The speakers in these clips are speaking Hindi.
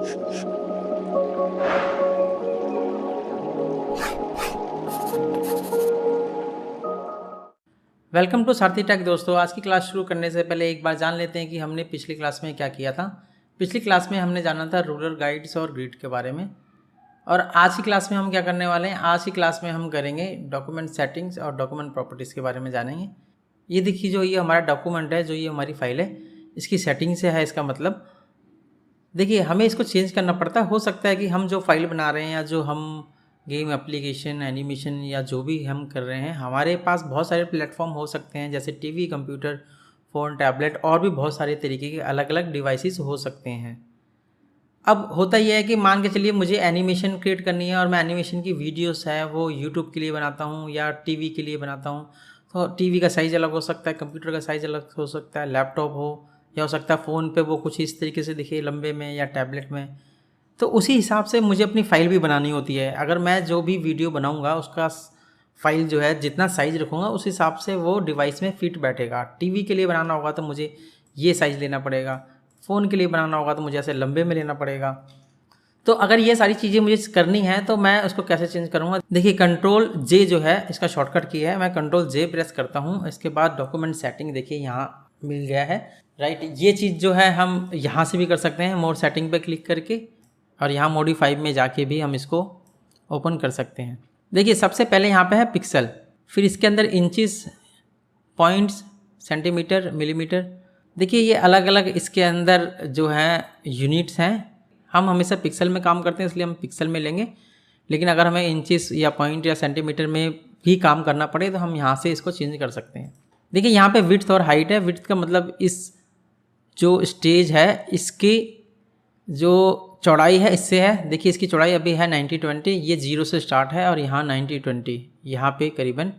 वेलकम टू सारथी टेक दोस्तों। आज की क्लास शुरू करने से पहले एक बार जान लेते हैं कि हमने पिछली क्लास में क्या किया था। पिछली क्लास में हमने जाना था रूरल गाइड्स और ग्रिड के बारे में, और आज की क्लास में हम क्या करने वाले हैं, आज की क्लास में हम करेंगे डॉक्यूमेंट सेटिंग्स और डॉक्यूमेंट प्रॉपर्टीज़ के बारे में जानेंगे। ये देखिए, जो ये हमारा डॉक्यूमेंट है, जो ये हमारी फाइल है, इसकी सेटिंग से है। इसका मतलब देखिए, हमें इसको चेंज करना पड़ता है। हो सकता है कि हम जो फाइल बना रहे हैं या जो हम गेम एप्लीकेशन एनिमेशन या जो भी हम कर रहे हैं, हमारे पास बहुत सारे प्लेटफॉर्म हो सकते हैं, जैसे टीवी, कंप्यूटर, फ़ोन, टैबलेट और भी बहुत सारे तरीके के अलग अलग डिवाइसेस हो सकते हैं। अब होता यह है कि मान के चलिए मुझे एनिमेशन क्रिएट करनी है और मैं एनिमेशन की वीडियोस है वो यूट्यूब के लिए बनाता हूँ या टीवी के लिए बनाता हूँ। तो टीवी का साइज़ अलग हो सकता है, कंप्यूटर का साइज़ अलग हो सकता है, लैपटॉप हो या हो सकता है फ़ोन पे वो कुछ इस तरीके से दिखे लंबे में या टैबलेट में। तो उसी हिसाब से मुझे अपनी फ़ाइल भी बनानी होती है। अगर मैं जो भी वीडियो बनाऊँगा उसका फ़ाइल जो है जितना साइज़ रखूँगा उस हिसाब से वो डिवाइस में फ़िट बैठेगा। टीवी के लिए बनाना होगा तो मुझे ये साइज़ लेना पड़ेगा, फ़ोन के लिए बनाना होगा तो मुझे ऐसे लंबे में लेना पड़ेगा। तो अगर ये सारी चीज़ें मुझे करनी है तो मैं उसको कैसे चेंज करूँगा। देखिए, कंट्रोल जे जो है इसका शॉर्टकट की है। मैं कंट्रोल जे प्रेस करता हूँ, इसके बाद डॉक्यूमेंट सेटिंग देखिए यहाँ मिल गया है, राइट। ये चीज़ जो है हम यहाँ से भी कर सकते हैं, मोर सेटिंग पे क्लिक करके, और यहाँ मॉडिफाई में जाके भी हम इसको ओपन कर सकते हैं। देखिए, सबसे पहले यहाँ पे है पिक्सल, फिर इसके अंदर इंचेस, पॉइंट्स, सेंटीमीटर, मिलीमीटर। देखिए, ये अलग अलग इसके अंदर जो है यूनिट्स हैं। हम हमेशा पिक्सल में काम करते हैं इसलिए हम पिक्सल में लेंगे, लेकिन अगर हमें इंचेस या पॉइंट या सेंटीमीटर में भी काम करना पड़े तो हम यहाँ से इसको चेंज कर सकते हैं। देखिए, यहाँ पे विड्थ और हाइट है। विड्थ का मतलब इस जो स्टेज है इसकी जो चौड़ाई है इससे है। देखिए, इसकी चौड़ाई अभी है 90-20, ये 0 से स्टार्ट है और यहाँ 90-20, यहाँ पे करीबन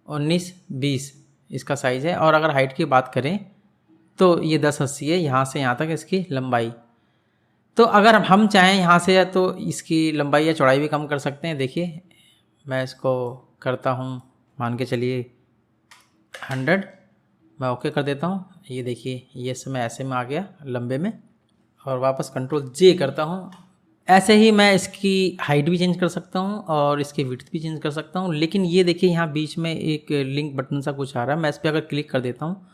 19-20 इसका साइज़ है। और अगर हाइट की बात करें तो ये 10-80 है, यहाँ से यहाँ तक इसकी लंबाई। तो अगर हम चाहें यहाँ से तो इसकी लंबाई या चौड़ाई भी कम कर सकते हैं। देखिए, मैं इसको करता हूँ, मान के चलिए 100, मैं ओके कर देता हूँ। ये देखिए, ये समय ऐसे में आ गया लंबे में, और वापस कंट्रोल जे करता हूँ। ऐसे ही मैं इसकी हाइट भी चेंज कर सकता हूँ और इसकी विड्थ भी चेंज कर सकता हूँ। लेकिन ये देखिए, यहाँ बीच में एक लिंक बटन सा कुछ आ रहा है, मैं इस पर अगर क्लिक कर देता हूँ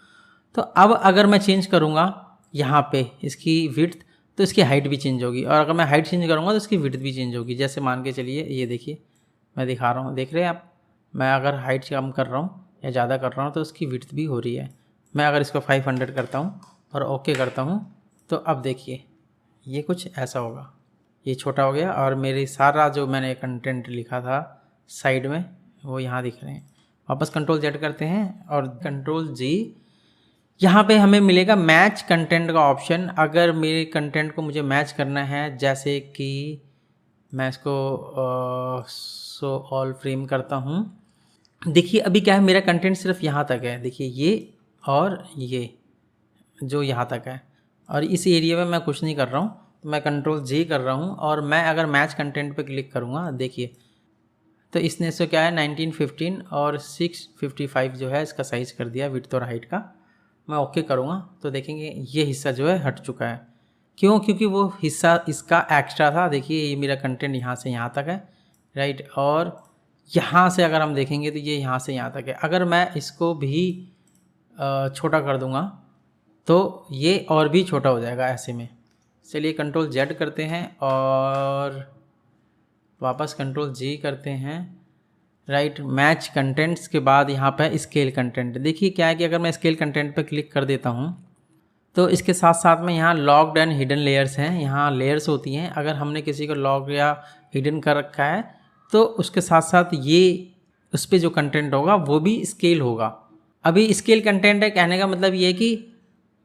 तो अब अगर मैं चेंज करूँगा यहाँ पे इसकी विड्थ तो इसकी हाइट भी चेंज होगी, और अगर मैं हाइट चेंज करूँगा तो इसकी विड्थ भी चेंज होगी। जैसे मान के चलिए, ये देखिए मैं दिखा रहा हूँ, देख रहे हैं आप, मैं अगर हाइट कम कर रहा हूँ या ज़्यादा कर रहा हूँ तो उसकी विड्थ भी हो रही है। मैं अगर इसको 500 करता हूँ और ओके करता हूँ तो अब देखिए ये कुछ ऐसा होगा, ये छोटा हो गया और मेरी सारा जो मैंने कंटेंट लिखा था साइड में वो यहाँ दिख रहे हैं। वापस कंट्रोल जेड करते हैं और कंट्रोल जी, यहाँ पे हमें मिलेगा मैच कंटेंट का ऑप्शन। अगर मेरे कंटेंट को मुझे मैच करना है, जैसे कि मैं इसको शो ऑल फ्रेम करता हूँ। देखिए, अभी क्या है, मेरा कंटेंट सिर्फ यहाँ तक है। देखिए, ये और ये जो यहाँ तक है, और इस एरिया में मैं कुछ नहीं कर रहा हूँ, तो मैं कंट्रोल जे कर रहा हूँ। और मैं अगर मैच कंटेंट पे क्लिक करूँगा, देखिए तो इसने इसको क्या है 1915 और 655 जो है इसका साइज़ कर दिया विड्थ और हाइट का। मैं ओके करूँगा तो देखेंगे ये हिस्सा जो है हट चुका है। क्यों? क्योंकि वो हिस्सा इसका एक्स्ट्रा था। देखिए, ये मेरा कंटेंट यहाँ से यहाँ तक है, राइट। और यहाँ से अगर हम देखेंगे तो ये यहाँ से यहाँ तक है। अगर मैं इसको भी छोटा कर दूँगा तो ये और भी छोटा हो जाएगा ऐसे में। चलिए कंट्रोल जेड करते हैं और वापस कंट्रोल जी करते हैं, राइट। मैच कंटेंट्स के बाद यहाँ पे स्केल कंटेंट। देखिए क्या है कि अगर मैं स्केल कंटेंट पे क्लिक कर देता हूँ तो इसके साथ साथ में यहाँ लॉग्ड एंड हिडन लेयर्स हैं, यहाँ लेयर्स होती हैं। अगर हमने किसी को लॉग या हिडन कर रखा है तो उसके साथ साथ ये उस पर जो कंटेंट होगा वो भी स्केल होगा। अभी स्केल कंटेंट है, कहने का मतलब ये है कि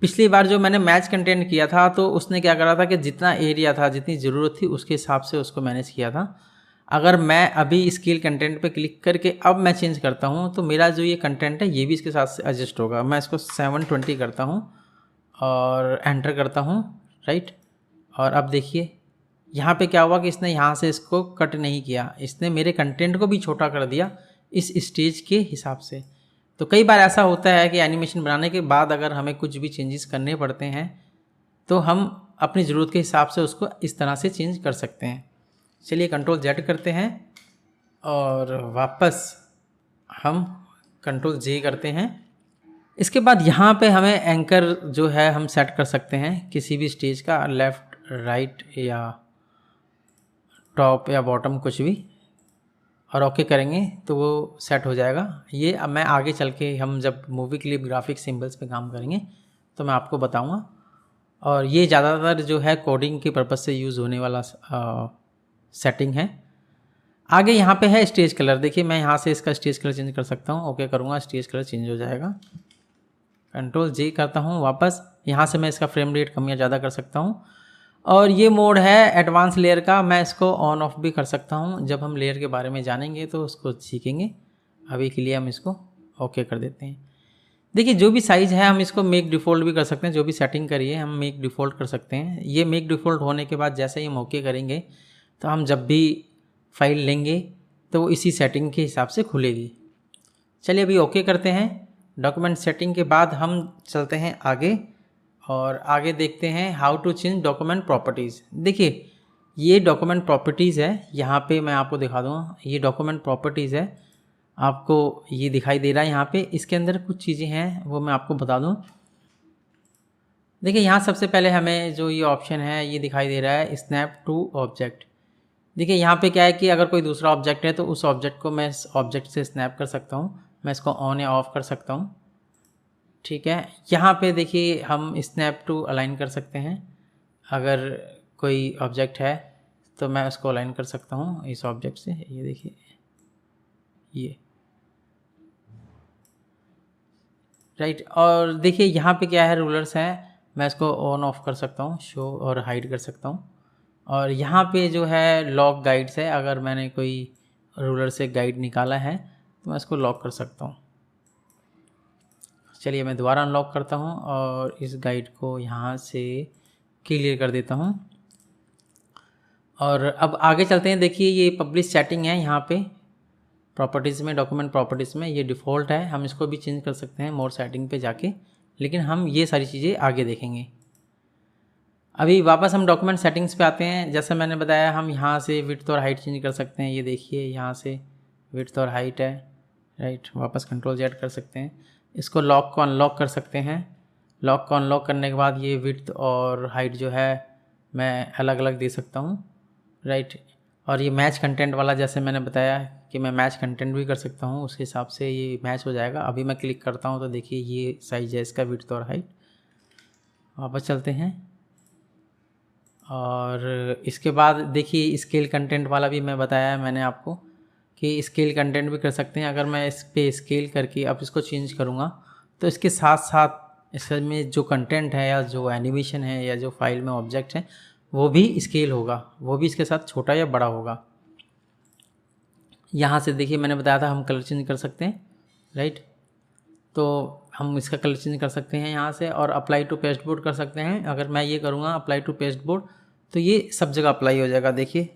पिछली बार जो मैंने मैच कंटेंट किया था तो उसने क्या करा था कि जितना एरिया था, जितनी ज़रूरत थी उसके हिसाब से उसको मैनेज किया था। अगर मैं अभी स्केल कंटेंट पे क्लिक करके अब मैं चेंज करता हूँ तो मेरा जो ये कंटेंट है ये भी इसके साथ से एडजस्ट होगा। मैं इसको 720 करता हूँ और एंटर करता हूँ, राइट। और अब देखिए यहाँ पे क्या हुआ कि इसने यहाँ से इसको कट नहीं किया, इसने मेरे कंटेंट को भी छोटा कर दिया इस स्टेज के हिसाब से। तो कई बार ऐसा होता है कि एनिमेशन बनाने के बाद अगर हमें कुछ भी चेंजेस करने पड़ते हैं तो हम अपनी ज़रूरत के हिसाब से उसको इस तरह से चेंज कर सकते हैं। चलिए कंट्रोल जेड करते हैं और वापस हम कंट्रोल जे करते हैं। इसके बाद यहाँ पे हमें एंकर जो है हम सेट कर सकते हैं किसी भी स्टेज का, लेफ़्ट राइट या टॉप या बॉटम कुछ भी, और ओके करेंगे तो वो सेट हो जाएगा। ये अब मैं आगे चल के हम जब मूवी क्लिप ग्राफिक सिंबल्स पे काम करेंगे तो मैं आपको बताऊंगा। और ये ज़्यादातर जो है कोडिंग के पर्पज़ से यूज़ होने वाला सेटिंग है। आगे यहाँ पे है स्टेज कलर। देखिए मैं यहाँ से इसका स्टेज कलर चेंज कर सकता हूँ, ओके करूँगा स्टेज कलर चेंज हो जाएगा। कंट्रोल जे करता हूँ वापस, यहाँ से मैं इसका फ्रेम रेट कम या ज़्यादा कर सकता हूँ। और ये मोड है एडवांस लेयर का, मैं इसको ऑन ऑफ भी कर सकता हूँ। जब हम लेयर के बारे में जानेंगे तो उसको सीखेंगे। अभी के लिए हम इसको ओके कर देते हैं। देखिए जो भी साइज़ है हम इसको मेक डिफ़ॉल्ट भी कर सकते हैं, जो भी सेटिंग करी है हम मेक डिफ़ॉल्ट कर सकते हैं। ये मेक डिफ़ॉल्ट होने के बाद जैसे ही हम ओके करेंगे तो हम जब भी फाइल लेंगे तो वो इसी सेटिंग के हिसाब से खुलेगी। चलिए अभी ओके करते हैं। डॉक्यूमेंट सेटिंग के बाद हम चलते हैं आगे और आगे देखते हैं how to change document properties. देखिए ये डॉक्यूमेंट प्रॉपर्टीज़ है, यहाँ पे मैं आपको दिखा दूँगा। ये डॉक्यूमेंट प्रॉपर्टीज़ है, आपको ये दिखाई दे रहा है यहाँ पे। इसके अंदर कुछ चीज़ें हैं वो मैं आपको बता दूँ। देखिए यहाँ सबसे पहले हमें जो ये ऑप्शन है ये दिखाई दे रहा है स्नैप टू ऑब्जेक्ट। देखिए यहाँ पे क्या है कि अगर कोई दूसरा ऑब्जेक्ट है तो उस ऑब्जेक्ट को मैं इस ऑब्जेक्ट से स्नैप कर सकता हूँ। मैं इसको ऑन या ऑफ कर सकता हूँ, ठीक है। यहाँ पे देखिए हम स्नैप टू अलाइन कर सकते हैं। अगर कोई ऑब्जेक्ट है तो मैं उसको अलाइन कर सकता हूँ इस ऑब्जेक्ट से। ये देखिए ये राइट। और देखिए यहाँ पे क्या है, रूलर्स हैं, मैं इसको ऑन ऑफ कर सकता हूँ, शो और हाइड कर सकता हूँ। और यहाँ पे जो है लॉक गाइड्स है, अगर मैंने कोई रूलर से गाइड निकाला है तो मैं इसको लॉक कर सकता हूँ। चलिए मैं दोबारा अनलॉक करता हूँ और इस गाइड को यहाँ से क्लियर कर देता हूँ। और अब आगे चलते हैं। देखिए ये पब्लिश सेटिंग है, यहाँ पे प्रॉपर्टीज़ में, डॉक्यूमेंट प्रॉपर्टीज़ में ये डिफ़ॉल्ट है। हम इसको भी चेंज कर सकते हैं मोर सेटिंग पे जाके, लेकिन हम ये सारी चीज़ें आगे देखेंगे। अभी वापस हम डॉक्यूमेंट सेटिंग्स पे आते हैं। जैसे मैंने बताया हम यहाँ से विड्थ और हाइट चेंज कर सकते हैं। ये देखिए यहाँ से विड्थ और हाइट है, राइट। वापस कंट्रोल जेड कर सकते हैं। इसको लॉक को अनलॉक कर सकते हैं। लॉक को अनलॉक करने के बाद ये विड्थ और हाइट जो है मैं अलग अलग दे सकता हूँ, राइट। और ये मैच कंटेंट वाला जैसे मैंने बताया कि मैं मैच कंटेंट भी कर सकता हूँ, उस हिसाब से ये मैच हो जाएगा। अभी मैं क्लिक करता हूँ तो देखिए ये साइज है इसका, विड्थ और हाइट। वापस चलते हैं और इसके बाद देखिए स्केल कंटेंट वाला भी मैं बताया मैंने आपको कि स्केल कंटेंट भी कर सकते हैं। अगर मैं इस पे स्केल करके अब इसको चेंज करूँगा तो इसके साथ साथ इसमें जो कंटेंट है या जो एनिमेशन है या जो फाइल में ऑब्जेक्ट है वो भी स्केल होगा, वो भी इसके साथ छोटा या बड़ा होगा। यहाँ से देखिए मैंने बताया था हम कलर चेंज कर सकते हैं, राइट। तो हम इसका कलर चेंज कर सकते हैं यहाँ से और अप्लाई टू पेस्ट बोर्ड कर सकते हैं। अगर मैं ये करूँगा अप्लाई टू पेस्ट बोर्ड तो ये सब जगह अप्लाई हो जाएगा। देखिए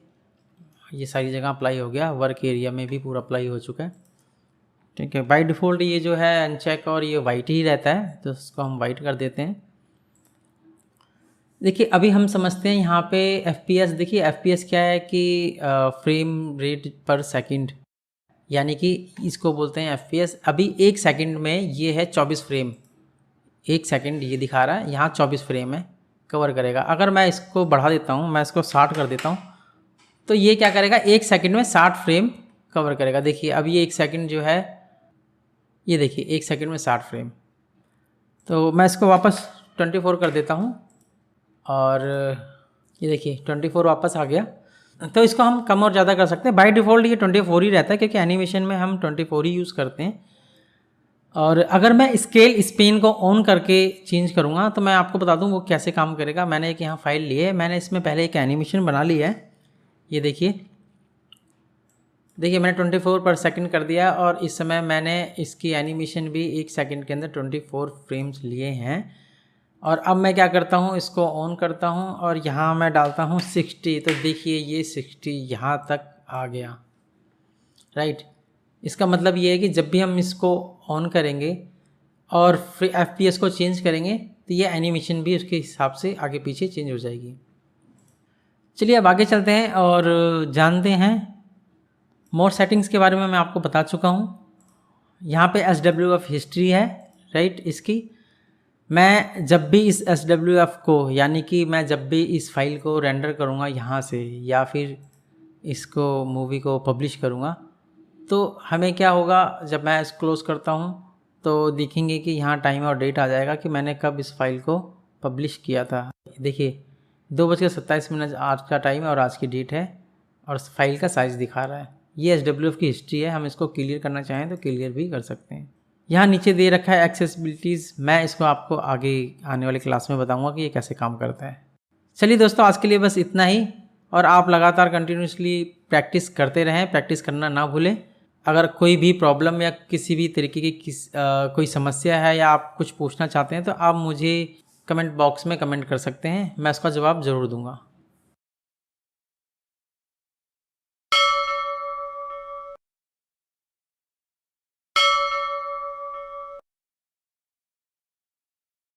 ये सारी जगह अप्लाई हो गया, वर्क एरिया में भी पूरा अप्लाई हो चुका है, ठीक है। बाय डिफ़ॉल्ट ये जो है अनचेक और ये वाइट ही रहता है, तो इसको हम वाइट कर देते हैं। देखिए अभी हम समझते हैं यहाँ पे FPS। देखिए FPS क्या है कि फ्रेम रेट पर सेकंड, यानी कि इसको बोलते हैं FPS। अभी 1 सेकंड में ये है 24 फ्रेम, 1 सेकंड ये दिखा रहा है, यहाँ 24 फ्रेम है, कवर करेगा। अगर मैं इसको बढ़ा देता हूँ, मैं इसको 60 कर देता हूँ तो ये क्या करेगा, 1 सेकंड में 60 फ्रेम कवर करेगा। देखिए अब ये 1 सेकंड जो है, ये देखिए 1 सेकंड में 60 फ्रेम। तो मैं इसको वापस 24 कर देता हूँ और ये देखिए 24 वापस आ गया। तो इसको हम कम और ज़्यादा कर सकते हैं। बाय डिफ़ॉल्ट ये 24 ही रहता है क्योंकि एनिमेशन में हम 24 ही यूज़ करते हैं। और अगर मैं स्केल स्पेन को ऑन करके चेंज करूँगा तो मैं आपको बता दूँ वो कैसे काम करेगा। मैंने एक यहाँ फाइल ली है, मैंने इसमें पहले एक एनिमेशन बना ली है। ये देखिए मैंने 24 पर सेकंड कर दिया और इस समय मैंने इसकी एनिमेशन भी 1 सेकंड के अंदर 24 फ्रेम्स लिए हैं। और अब मैं क्या करता हूँ, इसको ऑन करता हूँ और यहाँ मैं डालता हूँ 60। तो देखिए ये 60 यहाँ तक आ गया, राइट। इसका मतलब ये है कि जब भी हम इसको ऑन करेंगे और फिर FPS को चेंज करेंगे तो ये एनिमेशन भी उसके हिसाब से आगे पीछे चेंज हो जाएगी। चलिए अब आगे चलते हैं और जानते हैं मोर सेटिंग्स के बारे में। मैं आपको बता चुका हूँ। यहाँ पे SWF हिस्ट्री है, राइट। इसकी मैं जब भी इस SWF को, यानी कि मैं जब भी इस फाइल को रेंडर करूँगा यहाँ से या फिर इसको मूवी को पब्लिश करूँगा, तो हमें क्या होगा, जब मैं इस क्लोज़ करता हूँ तो देखेंगे कि यहाँ टाइम और डेट आ जाएगा कि मैंने कब इस फाइल को पब्लिश किया था। देखिए 2:27 आज का टाइम है और आज की डेट है और फाइल का साइज़ दिखा रहा है। ये SWF की हिस्ट्री है। हम इसको क्लियर करना चाहें तो क्लियर भी कर सकते हैं। यहाँ नीचे दे रखा है एक्सेसिबिलिटीज़। मैं इसको आपको आगे आने वाली क्लास में बताऊँगा कि ये कैसे काम करता है। चलिए दोस्तों, आज के लिए बस इतना ही, और आप लगातार कंटिन्यूसली प्रैक्टिस करते रहें, प्रैक्टिस करना ना भूलें। अगर कोई भी प्रॉब्लम या किसी भी तरीके की कोई समस्या है या आप कुछ पूछना चाहते हैं तो आप मुझे कमेंट बॉक्स में कमेंट कर सकते हैं, मैं उसका जवाब ज़रूर दूंगा।